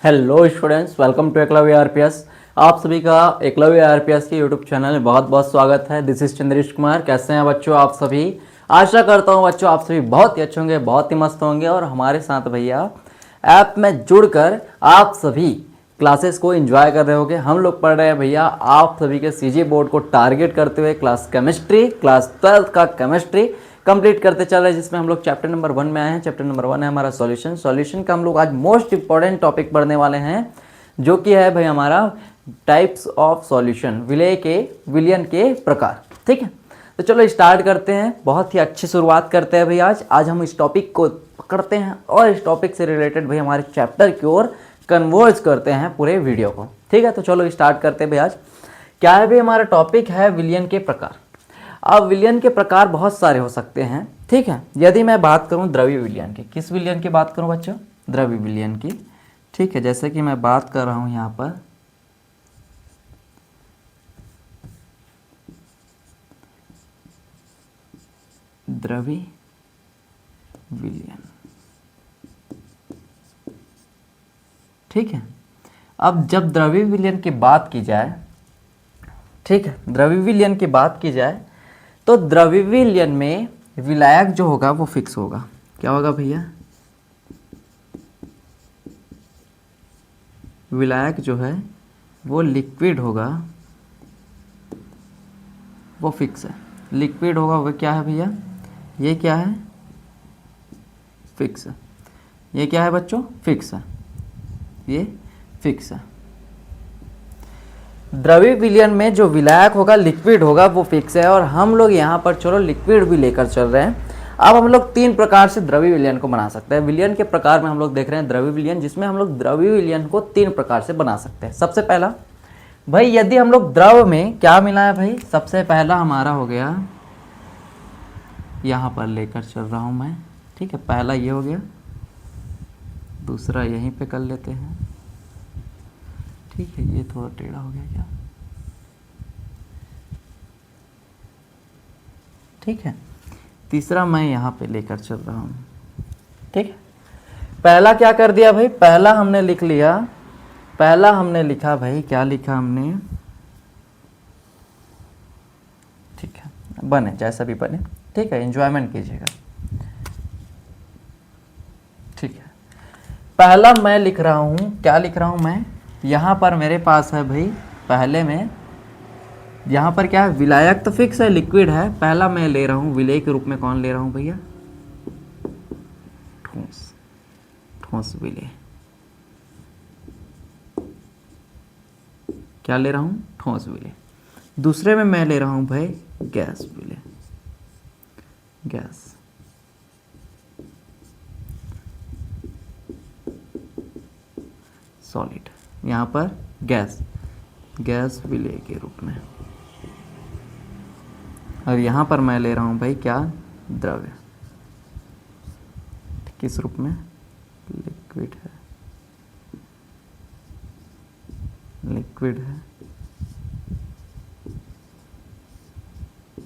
Hello students, welcome to Eklavya RPS. आप सभी का एकलव्य आरपीएस के यूट्यूब चैनल में बहुत बहुत स्वागत है। This is Chandresh Kumar. कैसे हैं बच्चों आप सभी? आशा करता हूं बच्चों आप सभी बहुत ही अच्छे होंगे, बहुत ही मस्त होंगे और हमारे साथ भैया ऐप में जुड़कर आप सभी क्लासेस को एंजॉय कर रहे होंगे। हम लोग पढ़ रहे हैं भैया आप सभी के सीजी बोर्ड को टारगेट करते हुए क्लास 12th का केमिस्ट्री कंप्लीट करते चल रहे हैं, जिसमें हम लोग चैप्टर नंबर 1 में आए हैं। चैप्टर नंबर 1 है हमारा सॉल्यूशन का हम लोग आज मोस्ट इंपॉर्टेंट टॉपिक पढ़ने वाले हैं, जो कि है भाई हमारा टाइप्स ऑफ सॉल्यूशन, विलियन के प्रकार। ठीक है, तो चलो स्टार्ट करते हैं। बहुत ही अच्छी शुरुआत करते हैं भाई। आज हम इस टॉपिक को पकड़ते हैं और इस टॉपिक से रिलेटेड भाई हमारे चैप्टर की ओर कन्वर्ज करते हैं पूरे वीडियो को। ठीक है, तो चलो स्टार्ट करते हैं भाई। आज क्या है भाई? हमारा टॉपिक है विलियन के प्रकार। अब विलियन के प्रकार बहुत सारे हो सकते हैं। ठीक है, यदि मैं बात करूं द्रव्य विलियन की, किस विलियन की बात करूं बच्चों? द्रव्य विलियन की। ठीक है, जैसे कि मैं बात कर रहा हूं यहां पर द्रव्य विलियन। ठीक है, अब जब द्रव्य विलियन की बात की जाए, ठीक है, द्रव्य विलियन की बात की जाए तो द्रव्य विलयन में विलायक जो होगा वो फिक्स होगा। क्या होगा भैया? विलायक जो है वो लिक्विड होगा, वो फिक्स है। लिक्विड होगा वो क्या है भैया? ये क्या है? फिक्स है। ये क्या है बच्चों? फिक्स है। ये फिक्स है। द्रव्य विलयन में जो विलायक होगा लिक्विड होगा वो फिक्स है। और हम लोग यहाँ पर चलो लिक्विड भी लेकर चल रहे हैं। अब हम लोग 3 प्रकार से द्रव्य विलयन को बना सकते हैं। विलयन के प्रकार में हम लोग देख रहे हैं द्रव्य विलयन, जिसमें हम लोग द्रव्य विलयन को 3 प्रकार से बना सकते हैं। सबसे पहला भाई, यदि हम लोग द्रव में क्या मिला है भाई, सबसे पहला हमारा हो गया, यहाँ पर लेकर चल रहा हूँ मैं। ठीक है, पहला ये हो गया, दूसरा यहीं पे कर लेते हैं। ठीक है, ये थोड़ा टेढ़ा हो गया क्या? ठीक है, तीसरा मैं यहाँ पे लेकर चल रहा हूँ। ठीक है, पहला क्या कर दिया भाई? पहला हमने लिख लिया, पहला हमने लिखा भाई, क्या लिखा हमने? ठीक है, बने जैसा भी बने। ठीक है, एंजॉयमेंट कीजिएगा। ठीक है, पहला मैं लिख रहा हूँ, क्या लिख रहा हूँ मैं? यहाँ पर मेरे पास है भाई, पहले में यहाँ पर क्या है? विलायक तो फिक्स है, लिक्विड है। पहला मैं ले रहा हूँ विलेय के रूप में, कौन ले रहा हूँ भैया? ठोस, ठोस विलेय। क्या ले रहा हूँ? ठोस विलेय। दूसरे में मैं ले रहा हूँ भाई गैस विलेय, गैस। सॉलिड, यहाँ पर गैस, गैस विलेय के रूप में। और यहाँ पर मैं ले रहा हूँ भाई क्या? द्रव्य। किस रूप में? लिक्विड है, लिक्विड है,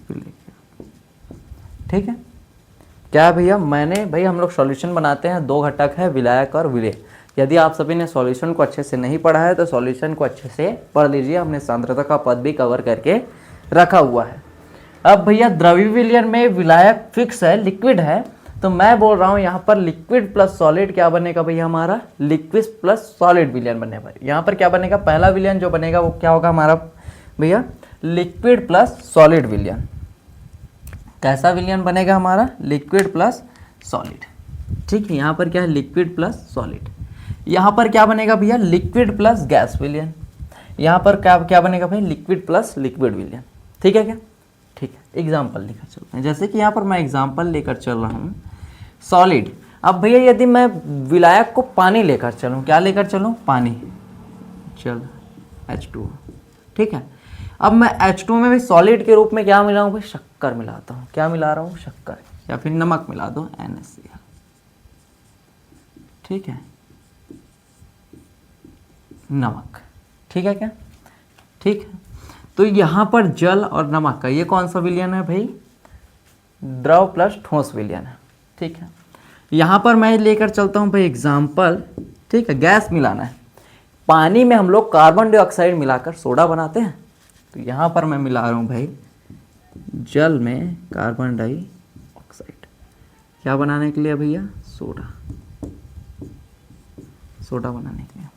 विलेय के रूप में। ठीक है, क्या भैया? मैंने भाई, हम लोग सॉल्यूशन बनाते हैं, 2 घटक है, विलायक और विलेय। यदि आप सभी ने सॉल्यूशन को अच्छे से नहीं पढ़ा है तो सॉल्यूशन को अच्छे से पढ़ लीजिए। हमने सांद्रता का पद भी कवर करके रखा हुआ है। अब भैया द्रव्य विलयन में विलायक फिक्स है, लिक्विड है, तो मैं बोल रहा हूँ यहाँ पर लिक्विड प्लस सॉलिड क्या बनेगा भैया? हमारा लिक्विड प्लस सॉलिड विलयन बनेगा। यहाँ पर क्या बनेगा? पहला विलयन जो बनेगा वो क्या होगा हमारा भैया? लिक्विड प्लस सॉलिड विलयन। कैसा विलयन बनेगा हमारा? Liquid plus solid. ठीक है, यहाँ पर क्या है? Liquid plus solid. यहाँ पर क्या बनेगा भैया? लिक्विड प्लस गैस विलयन। यहाँ पर क्या बनेगा भाई? लिक्विड प्लस लिक्विड विलयन। ठीक है क्या? ठीक है, एग्जाम्पल लेकर चलते हैं। जैसे कि यहाँ पर मैं एग्जाम्पल लेकर चल रहा हूँ सॉलिड। अब भैया यदि मैं विलायक को पानी लेकर चलूँ, क्या लेकर चलूँ? पानी। चल H2O। ठीक है, अब मैं H2O में भी सॉलिड के रूप में क्या मिलाऊँ भाई? शक्कर मिलाता हूँ। क्या मिला रहा हूँ? शक्कर, या फिर नमक मिला दो, NaCl। ठीक है, नमक। ठीक है क्या? ठीक है, तो यहाँ पर जल और नमक का ये कौन सा विलयन है भाई? द्रव प्लस ठोस विलयन है। ठीक है, यहाँ पर मैं लेकर चलता हूँ भाई एग्जाम्पल। ठीक है, गैस मिलाना है। पानी में हम लोग कार्बन डाइऑक्साइड मिलाकर सोडा बनाते हैं। तो यहाँ पर मैं मिला रहा हूँ भाई जल में कार्बन डाइऑक्साइड, क्या बनाने के लिए भैया? सोडा, सोडा बनाने के लिए।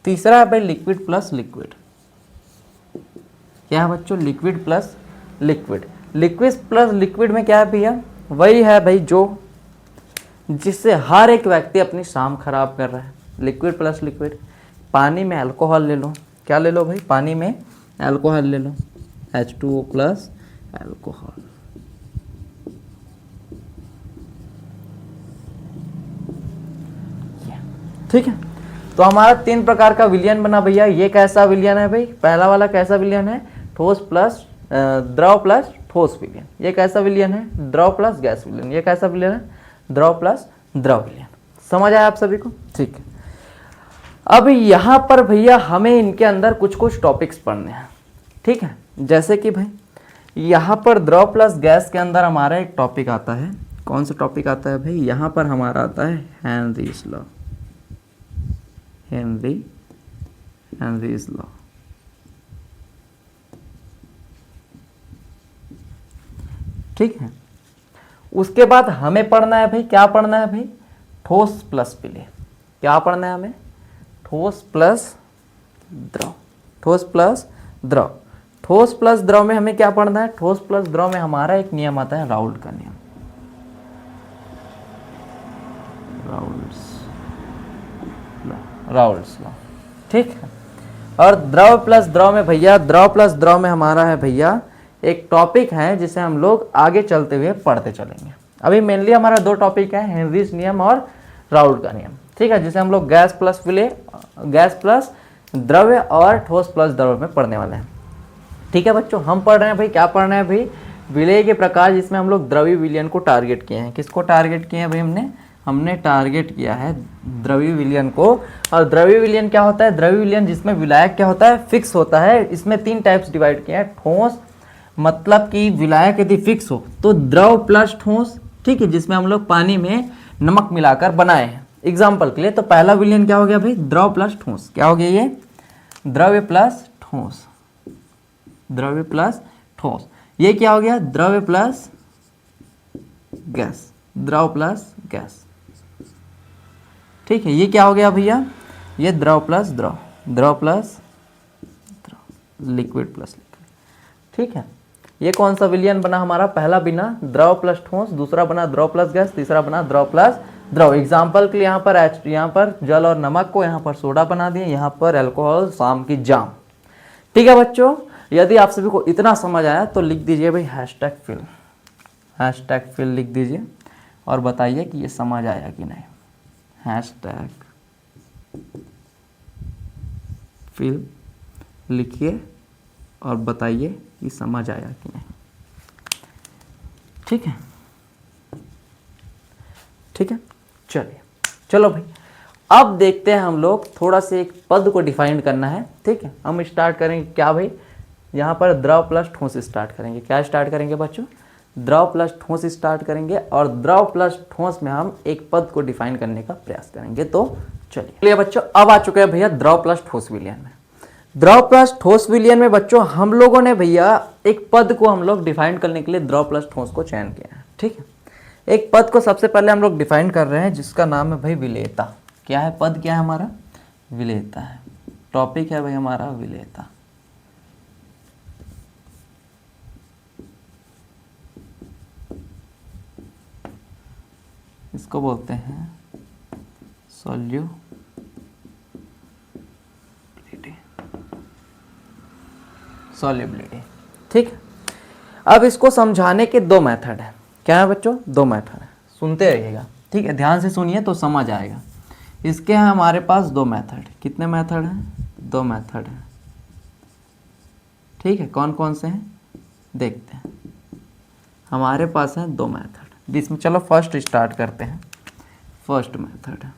तीसरा है भाई लिक्विड प्लस लिक्विड। क्या है बच्चों? Liquid plus liquid. Liquid plus liquid में क्या है भैया? वही है भाई जो जिससे हर एक व्यक्ति अपनी शाम खराब कर रहा है। Liquid plus liquid. पानी में अल्कोहल ले लो, क्या ले लो भाई? पानी में अल्कोहल ले लो, H2O प्लस अल्कोहल। ठीक है, तो हमारा 3 प्रकार का विलयन बना भैया। ये कैसा विलयन है भाई? पहला वाला कैसा विलयन है? ठोस प्लस द्रव प्लस ठोस विलयन। ये कैसा विलयन है? द्रव प्लस गैस विलयन। ये कैसा विलयन है? द्रव प्लस द्रव विलयन। समझ आया आप सभी को? ठीक है, अब यहाँ पर भैया हमें इनके अंदर कुछ कुछ टॉपिक्स पढ़ने हैं। ठीक है, जैसे कि भाई यहाँ पर द्रव प्लस गैस के अंदर हमारा एक टॉपिक आता है। कौन सा टॉपिक आता है भाई? यहाँ पर हमारा आता है हेनरीज लॉ। Henry's law. ठीक है, उसके बाद हमें पढ़ना है भाई, क्या पढ़ना है भाई? ठोस प्लस विलय। क्या पढ़ना है हमें? ठोस प्लस द्रव। ठोस प्लस द्रव। ठोस प्लस द्रव में हमें क्या पढ़ना है? ठोस प्लस द्रव में हमारा एक नियम आता है राउल्ट का नियम। Raoult's law. ठीक है, और द्रव प्लस द्रव में भैया, द्रव प्लस द्रव में हमारा है भैया एक टॉपिक है जिसे हम लोग आगे चलते हुए पढ़ते चलेंगे। अभी मेनली हमारा 2 टॉपिक है, हेनरीज नियम और राउल्ट का नियम। ठीक है, जिसे हम लोग गैस प्लस विलय, गैस प्लस द्रव्य और ठोस प्लस द्रव्य में पढ़ने वाले हैं। ठीक है बच्चों, हम पढ़ रहे हैं भाई, क्या पढ़ रहे हैं भाई? विलय के प्रकार, जिसमें हम लोग द्रव्य विलयन को टारगेट किए हैं। किसको टारगेट किए हैं भाई? हमने टारगेट किया है द्रव्य विलयन को। और द्रव्य विलयन क्या होता है? द्रव्य विलयन जिसमें विलायक क्या होता है? फिक्स होता है। इसमें 3 टाइप्स डिवाइड किए हैं। ठोस मतलब कि विलायक यदि फिक्स हो तो द्रव प्लस ठोस। ठीक है, जिसमें हम लोग पानी में नमक मिलाकर बनाए हैं एग्जाम्पल के लिए। तो पहला विलयन क्या हो गया भाई? द्रव प्लस ठोस। क्या हो गया ये? द्रव्य प्लस ठोस। द्रव्य प्लस ठोस। ये क्या हो गया? द्रव्य प्लस गैस। द्रव प्लस गैस। ठीक है, ये क्या हो गया भैया? ये द्रव प्लस द्रव। द्रव प्लस द्रव। Liquid plus liquid. ठीक है, ये कौन सा विलयन बना हमारा? पहला बिना द्रव प्लस ठोस, दूसरा बना द्रव प्लस गैस, तीसरा बना द्रव प्लस द्रव। एग्जाम्पल के लिए यहाँ पर जल और नमक को यहाँ पर सोडा बना दिए, यहाँ पर अल्कोहल शाम की जाम। ठीक है बच्चों, यदि आप सभी को इतना समझ आया तो लिख दीजिए भाई #fill। #fill लिख दीजिए और बताइए कि ये समझ आया कि नहीं। #fill लिखिए और बताइए कि समझ आया कि नहीं। ठीक है, ठीक है, चलिए, चलो भाई अब देखते हैं हम लोग थोड़ा से एक पद को डिफाइन करना है। ठीक है, हम स्टार्ट करेंगे क्या भाई? यहाँ पर द्रव प्लस ठोस स्टार्ट करेंगे। क्या स्टार्ट करेंगे बच्चों? द्रव प्लस ठोस स्टार्ट करेंगे और द्रव प्लस ठोस में हम एक पद को डिफाइन करने का प्रयास करेंगे। तो चलिए बच्चों, अब आ चुके हैं भैया द्रव प्लस ठोस विलयन में। द्रव प्लस ठोस विलयन में बच्चों हम लोगों ने भैया एक पद को हम लोग डिफाइन करने के लिए द्रव प्लस ठोस को चयन किया है। ठीक है, एक पद को सबसे पहले हम लोग डिफाइन कर रहे हैं जिसका नाम है भाई विलेयता। क्या है पद? क्या है हमारा? विलेयता है। टॉपिक है भाई हमारा विलेयता। इसको बोलते हैं सॉल्युबिलिटी। ठीक है, अब इसको समझाने के 2 मेथड है। क्या है बच्चों? 2 मेथड है, सुनते रहिएगा। ठीक है, ध्यान से सुनिए तो समझ आएगा। इसके हैं हमारे पास 2 मेथड। कितने मेथड हैं? 2 मेथड हैं। ठीक है, कौन कौन से हैं देखते हैं। हमारे पास हैं 2 मेथड, जिसमें चलो फर्स्ट स्टार्ट करते हैं। फर्स्ट मेथड है,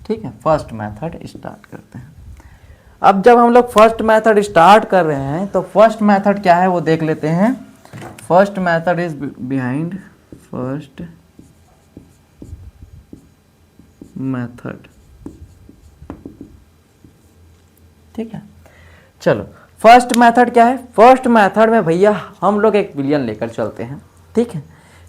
ठीक है, फर्स्ट मेथड स्टार्ट करते हैं। अब जब हम लोग फर्स्ट मेथड स्टार्ट कर रहे हैं तो फर्स्ट मेथड क्या है वो देख लेते हैं। First method is behind first method. ठीक है, चलो फर्स्ट मेथड क्या है? फर्स्ट मेथड में भैया हम लोग एक विलियन लेकर चलते हैं। ठीक है,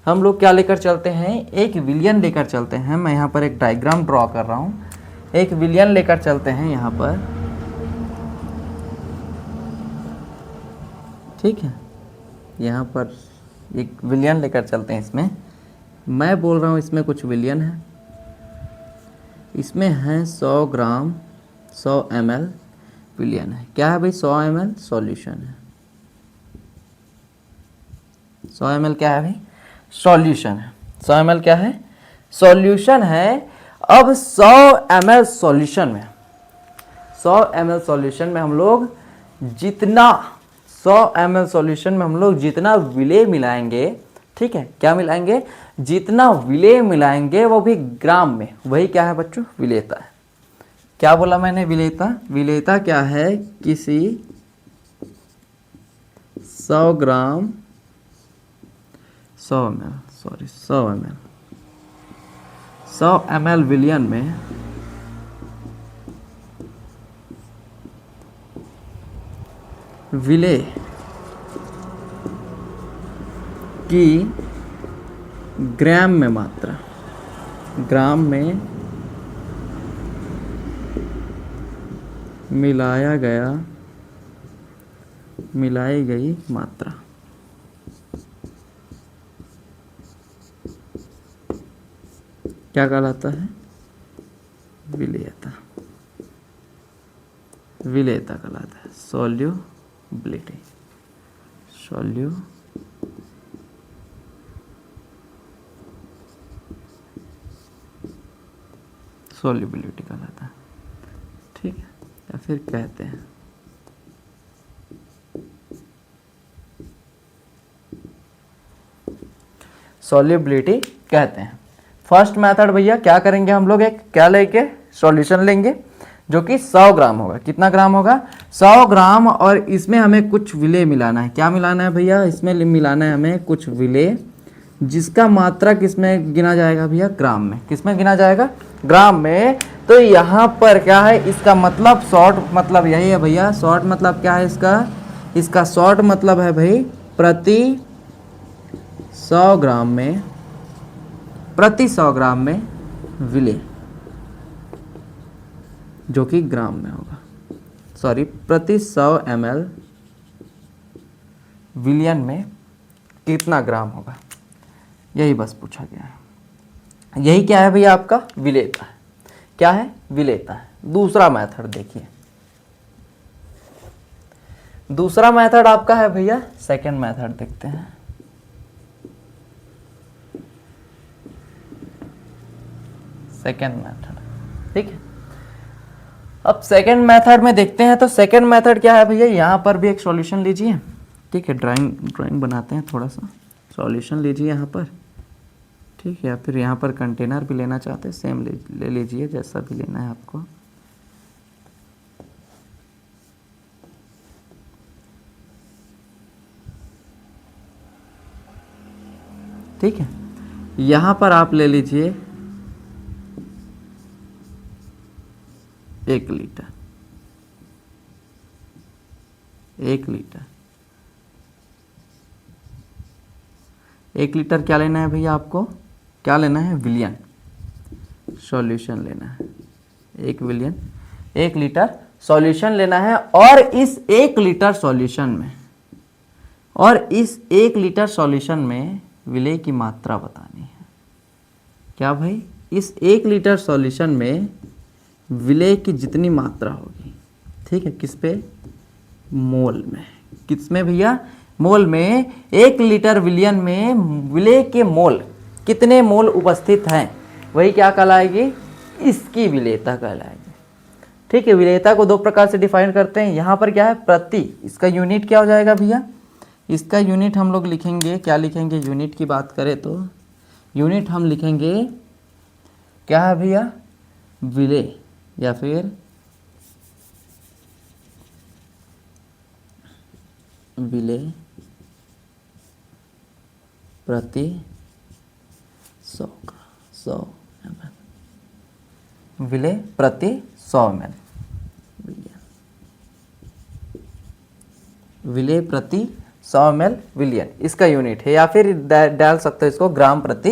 हम लोग क्या लेकर चलते हैं? एक विलियन लेकर चलते हैं। मैं यहाँ पर एक डायग्राम ड्रॉ कर रहा हूँ। एक विलियन लेकर चलते हैं यहाँ पर। ठीक है, यहाँ पर एक विलियन लेकर चलते हैं। इसमें मैं बोल रहा हूँ इसमें कुछ विलियन है। इसमें है 100 ग्राम 100 ml विलियन है। क्या है भाई? 100 ml सॉल्यूशन है। 100 ml क्या है भाई? सॉल्यूशन है। 100 ml क्या है? सॉल्यूशन है। अब 100 ml सॉल्यूशन में 100 ml सॉल्यूशन में हम लोग जितना 100 ml सॉल्यूशन में हम लोग जितना विलेय मिलाएंगे, ठीक है, क्या मिलाएंगे? जितना विलेय मिलाएंगे वो भी ग्राम में, वही क्या है बच्चों? विलेयता है। क्या बोला मैंने? विलेयता। विलेयता क्या है? किसी 100 ग्राम 100 ml 100 ml विलियन में विलेय की ग्राम में मात्रा, ग्राम में मिलाई गई मात्रा, क्या कहलाता है? विलेयता। विलेयता कहलाता है। सॉल्युबिलिटी सॉल्युबिलिटी कहलाता है। ठीक है, या फिर कहते हैं सॉल्युबिलिटी कहते हैं। फर्स्ट मेथड भैया क्या करेंगे हम लोग? एक क्या लेके सॉल्यूशन लेंगे जो कि 100 ग्राम होगा। कितना ग्राम होगा? 100 ग्राम। और इसमें हमें कुछ विलेय मिलाना है। क्या मिलाना है भैया? इसमें मिलाना है हमें कुछ विलेय, जिसका मात्रा किसमें गिना जाएगा भैया? ग्राम में। किसमें गिना जाएगा? ग्राम में। तो यहाँ पर क्या है? इसका मतलब शॉर्ट मतलब यही है भैया। शॉर्ट मतलब क्या है इसका? इसका शॉर्ट मतलब है भाई प्रति 100 ग्राम में, प्रति 100 ग्राम में विलेय, जो कि ग्राम में होगा। सॉरी, प्रति 100 ml विलियन में कितना ग्राम होगा, यही बस पूछा गया है। यही क्या है भैया? आपका विलेयता है। क्या है? विलेयता है। दूसरा मेथड देखिए, दूसरा मेथड आपका है भैया, सेकंड मेथड देखते हैं। सेकंड मेथड, ठीक है। अब सेकंड मेथड में देखते हैं। तो सेकंड मेथड क्या है भैया? यहाँ पर भी एक सॉल्यूशन लीजिए। ठीक है, ड्राइंग बनाते हैं थोड़ा सा। सॉल्यूशन लीजिए यहाँ पर, ठीक है। या फिर यहाँ पर कंटेनर भी लेना चाहते हैं, सेम ले लीजिए, जैसा भी लेना है आपको। ठीक है, यहाँ पर आप ले लीजिए 1 लीटर। 1 लीटर 1 लीटर क्या लेना है भैया आपको? क्या लेना है? विलियन सॉल्यूशन लेना है। 1 विलियन 1 लीटर सॉल्यूशन लेना है। और इस 1 लीटर सॉल्यूशन में, और इस 1 लीटर सॉल्यूशन में विलेय की मात्रा बतानी है। क्या भाई? इस 1 लीटर सॉल्यूशन में विलेय की जितनी मात्रा होगी, ठीक है, किस पे? मोल में। किस में भैया? मोल में। 1 लीटर विलियन में विलेय के मोल, कितने मोल उपस्थित हैं, वही क्या कहलाएगी? इसकी विलेयता कहलाएगी। ठीक है, विलेयता को 2 प्रकार से डिफाइन करते हैं। यहाँ पर क्या है? प्रति। इसका यूनिट क्या हो जाएगा भैया? इसका यूनिट हम लोग लिखेंगे, क्या लिखेंगे? यूनिट की बात करें तो यूनिट हम लिखेंगे क्या है भैया? विलेय, या फिर विलेय प्रति 100 ml। विलेय प्रति 100 ml, विलेय प्रति 100 ml विलियन इसका यूनिट है, या फिर डाल सकते हो इसको ग्राम प्रति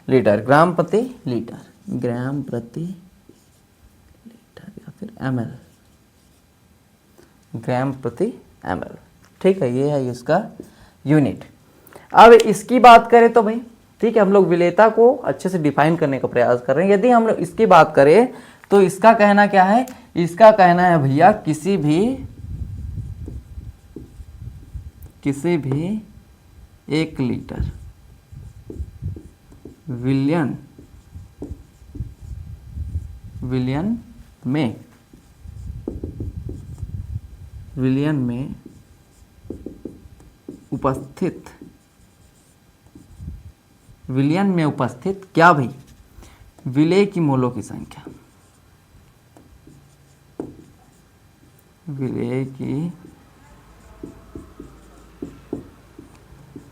लीटर, ग्राम प्रति लीटर, ग्राम प्रति लीटर, या फिर ml, ग्राम प्रति ml। ठीक है, ये है इसका यूनिट। अब इसकी बात करें तो भाई ठीक है, हम लोग विलेयता को अच्छे से डिफाइन करने का प्रयास कर रहे हैं। यदि हम लोग इसकी बात करें तो इसका कहना क्या है, इसका कहना है भैया किसी भी 1 लीटर विलियन में उपस्थित क्या भाई, विलेय की मोलों की संख्या, विलेय की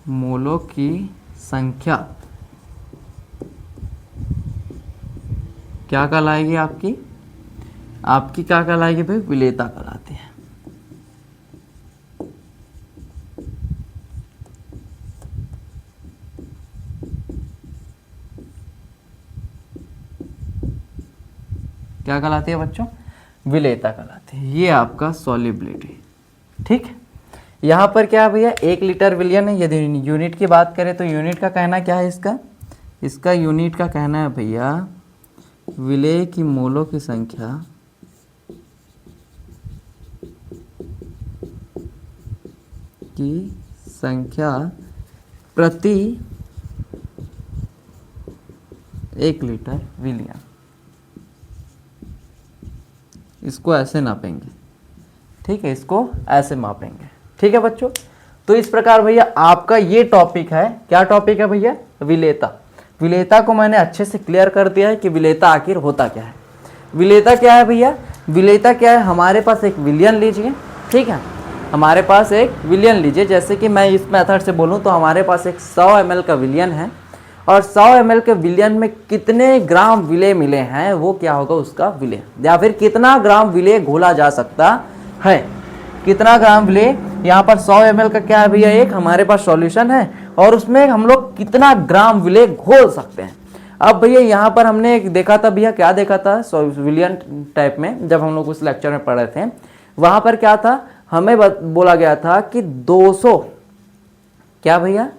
मोलों की संख्या क्या कहलाएगी, आपकी क्या कहलाएगी भाई, विलेयता कहलाती है। क्या कहलाती है बच्चों, विलेयता कहलाती है। ये आपका सॉल्युबिलिटी। ठीक है, यहाँ पर क्या है भैया 1 लीटर विलियन है। यदि यूनिट की बात करें तो यूनिट का कहना क्या है, इसका यूनिट का कहना है भैया विलेय की मोलों की संख्या प्रति 1 लीटर विलियन, इसको ऐसे नापेंगे। ठीक है, इसको ऐसे मापेंगे। ठीक है बच्चों, तो इस प्रकार भैया आपका ये टॉपिक है, क्या टॉपिक है भैया, विलेयता। विलेयता को मैंने अच्छे से क्लियर कर दिया है कि विलेयता आखिर होता क्या है। विलेयता क्या है भैया, विलेयता क्या है, हमारे पास एक विलियन लीजिए। ठीक है, हमारे पास एक विलियन लीजिए, जैसे कि मैं इस मेथड से बोलूँ तो हमारे पास एक 100 ml का विलियन है, और 100 ml के विलियन में कितने ग्राम विलेय मिले हैं वो क्या होगा उसका विलेय, या फिर कितना ग्राम विलेय घोला जा सकता है, कितना ग्राम विलेय। यहाँ पर 100 ml का क्या है भैया, एक हमारे पास सॉल्यूशन है, और उसमें हम लोग कितना ग्राम विलेय घोल सकते हैं। अब भैया यहाँ पर हमने एक देखा था भैया, क्या देखा था विलियन टाइप में, जब हम लोग उस लेक्चर में पढ़ रहे थे, वहाँ पर क्या था, हमें बोला गया था कि 200 क्या भैया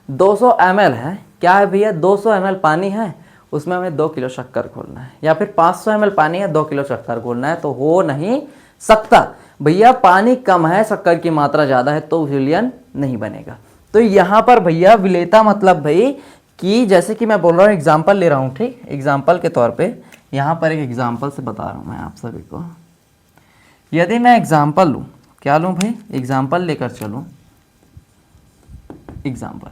200 ml है, क्या है भैया 200 ml पानी है, उसमें हमें 2 किलो शक्कर घोलना है, या फिर 500 ml पानी है 2 किलो शक्कर घोलना है, तो हो नहीं सकता भैया, पानी कम है शक्कर की मात्रा ज़्यादा है तो विलियन नहीं बनेगा। तो यहाँ पर भैया विलेयता मतलब भाई कि जैसे कि मैं बोल रहा हूँ, एग्जाम्पल ले रहा हूँ। ठीक, एग्जाम्पल के तौर पे यहाँ पर एक एग्जाम्पल से बता रहा हूँ मैं आप सभी को। यदि मैं एग्जाम्पल लूँ, क्या लूँ भाई, एग्जाम्पल लेकर चलूँ। एग्जाम्पल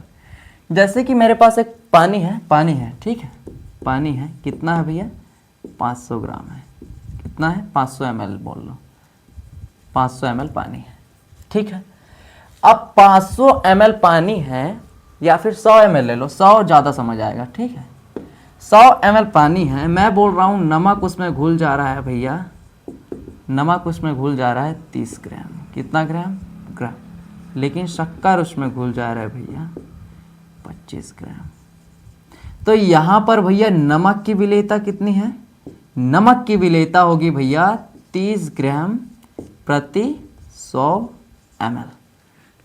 जैसे कि मेरे पास एक पानी है, ठीक है, पानी है, कितना है भैया 500 ग्राम है, कितना है 500 ml बोल लो, 500 ml पानी है। ठीक है, अब 500 ml पानी है, या फिर 100 ml ले लो, 100 ज़्यादा समझ आएगा। ठीक है, 100 ml पानी है, मैं बोल रहा हूँ नमक उसमें घुल जा रहा है भैया, नमक उसमें घुल जा रहा है 30 ग्राम, कितना ग्राम, लेकिन शक्कर उसमें घुल जा रहा है भैया 25 ग्राम। तो यहाँ पर भैया नमक की विलेयता कितनी है, नमक की विलेयता होगी भैया 30 ग्राम प्रति 100 ml।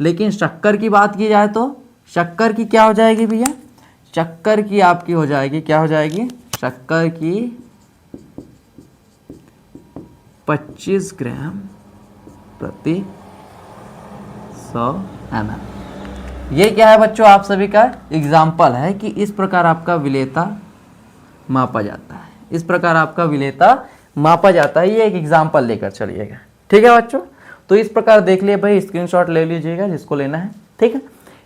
लेकिन शक्कर की बात की जाए तो शक्कर की क्या हो जाएगी भैया, शक्कर की आपकी हो जाएगी, क्या हो जाएगी, शक्कर की 25 ग्राम प्रति 100 ml। ये क्या है बच्चों, आप सभी का एग्जाम्पल है कि इस प्रकार आपका विलेयता मापा जाता है, इस प्रकार आपका विलेयता मापा जाता है। ये एक एग्जाम्पल लेकर चलिएगा। ठीक है बच्चों, तो इस प्रकार देख लिए भाई, स्क्रीनशॉट ले लीजिएगा जिसको लेना है। ठीक है,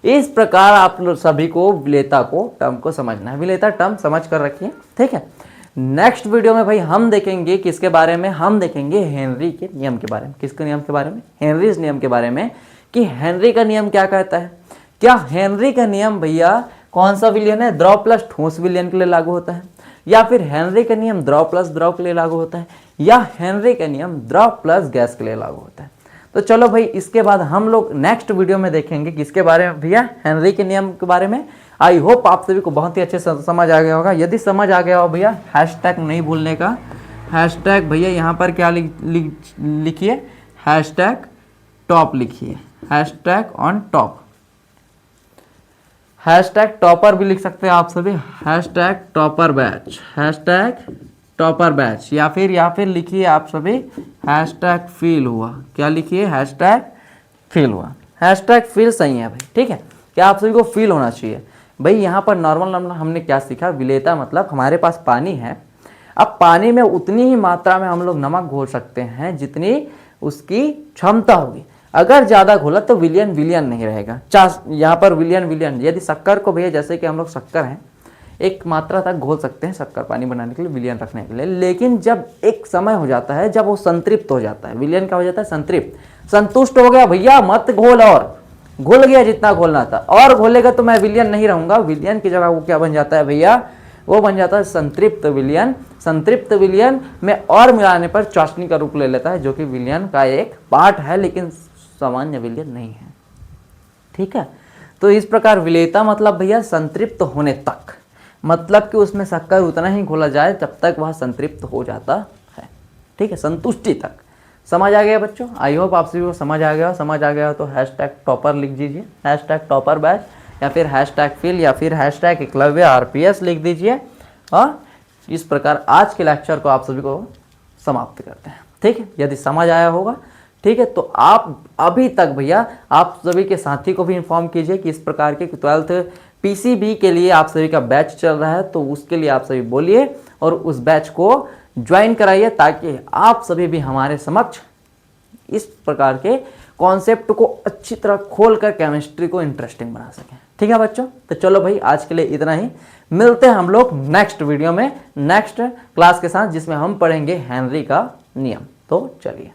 इस प्रकार आप सभी को विलेयता को टर्म को समझना है, विलेयता टर्म समझ कर रखिए। ठीक है, नेक्स्ट वीडियो में भाई हम देखेंगे किसके बारे में, हम देखेंगे हेनरी के नियम के बारे में। किसके नियम के बारे में, हेनरीज नियम के बारे में, कि हेनरी का नियम क्या कहता है। क्या हेनरी का नियम भैया कौन सा विलियन है, द्रव प्लस ठोस विलियन के लिए लागू होता है। या फिर हेनरी का नियम द्रव प्लस द्रव के लिए लागू होता है, या हेनरी का नियम द्रव प्लस गैस के लिए लागू होता है। तो चलो भाई, इसके बाद हम लोग नेक्स्ट वीडियो में देखेंगे किसके बारे में भैया, हेनरी के नियम के बारे में। आई होप आप सभी को बहुत ही अच्छे से समझ आ गया होगा। यदि समझ आ गया हो भैया, हैशटैग नहीं भूलने का, हैशटैग भैया यहाँ पर क्या लिखिए, हैशटैग टॉप लिखिए, hashtag on top, hashtag topper भी लिख सकते हैं आप सभी, hashtag topper batch, hashtag topper batch, या फिर लिखिए आप सभी हैशटैग फील हुआ। क्या लिखिए, हैशटैग फील हुआ। हैशटैग फील सही है भाई, ठीक है। क्या आप सभी को फील होना चाहिए भाई। यहाँ पर नॉर्मल हमने क्या सीखा, विलेयता मतलब हमारे पास पानी है, अब पानी में उतनी ही मात्रा में हम लोग नमक घोल सकते हैं जितनी उसकी क्षमता होगी। अगर ज़्यादा घोला तो विलियन नहीं रहेगा। यहाँ पर विलियन, यदि शक्कर को भैया, जैसे कि हम लोग शक्कर हैं, एक मात्रा तक घोल सकते हैं शक्कर पानी बनाने के लिए, विलियन रखने के लिए, लेकिन जब एक समय हो जाता है जब वो संतृप्त हो जाता है, विलियन क्या हो जाता है, संतृप्त, संतुष्ट हो गया भैया, मत घोल, और घुल गया जितना घोलना था, और घोलेगा तो मैं विलियन नहीं रहूंगा। विलियन की जगह वो क्या बन जाता है भैया, वो बन जाता है संतृप्त विलियन। संतृप्त विलियन में और मिलाने पर चाशनी का रूप ले लेता है, जो कि विलियन का एक पार्ट है लेकिन सामान्य विलियन नहीं है, ठीक है। तो इस प्रकार विलेयता मतलब भैया संतृप्त होने तक, मतलब कि उसमें शक्कर उतना ही घोला जाए जब तक वह संतृप्त हो जाता है, ठीक है, संतुष्टि तक। समझ आ गया बच्चों? आई होप आप सभी को समझ आ गया। समझ आ गया तो हैशटैग टॉपर लिख दीजिए, हैशटैग टॉपर बैच, या फिर हैशटैग फील, या फिर हैशटैग एकलव्य RPS लिख दीजिए। और इस प्रकार आज के लेक्चर को आप सभी को समाप्त करते हैं, ठीक है। यदि समझ आया होगा, ठीक है, तो आप अभी तक भैया आप सभी के साथी को भी इन्फॉर्म कीजिए कि इस प्रकार के 12th PCB के लिए आप सभी का बैच चल रहा है, तो उसके लिए आप सभी बोलिए और उस बैच को ज्वाइन कराइए, ताकि आप सभी भी हमारे समक्ष इस प्रकार के कॉन्सेप्ट को अच्छी तरह खोलकर केमिस्ट्री को इंटरेस्टिंग बना सकें, ठीक है बच्चों। तो चलो भाई, आज के लिए इतना ही, मिलते हैं हम लोग नेक्स्ट वीडियो में, नेक्स्ट क्लास के साथ, जिसमें हम पढ़ेंगे हेनरी का नियम। तो चलिए।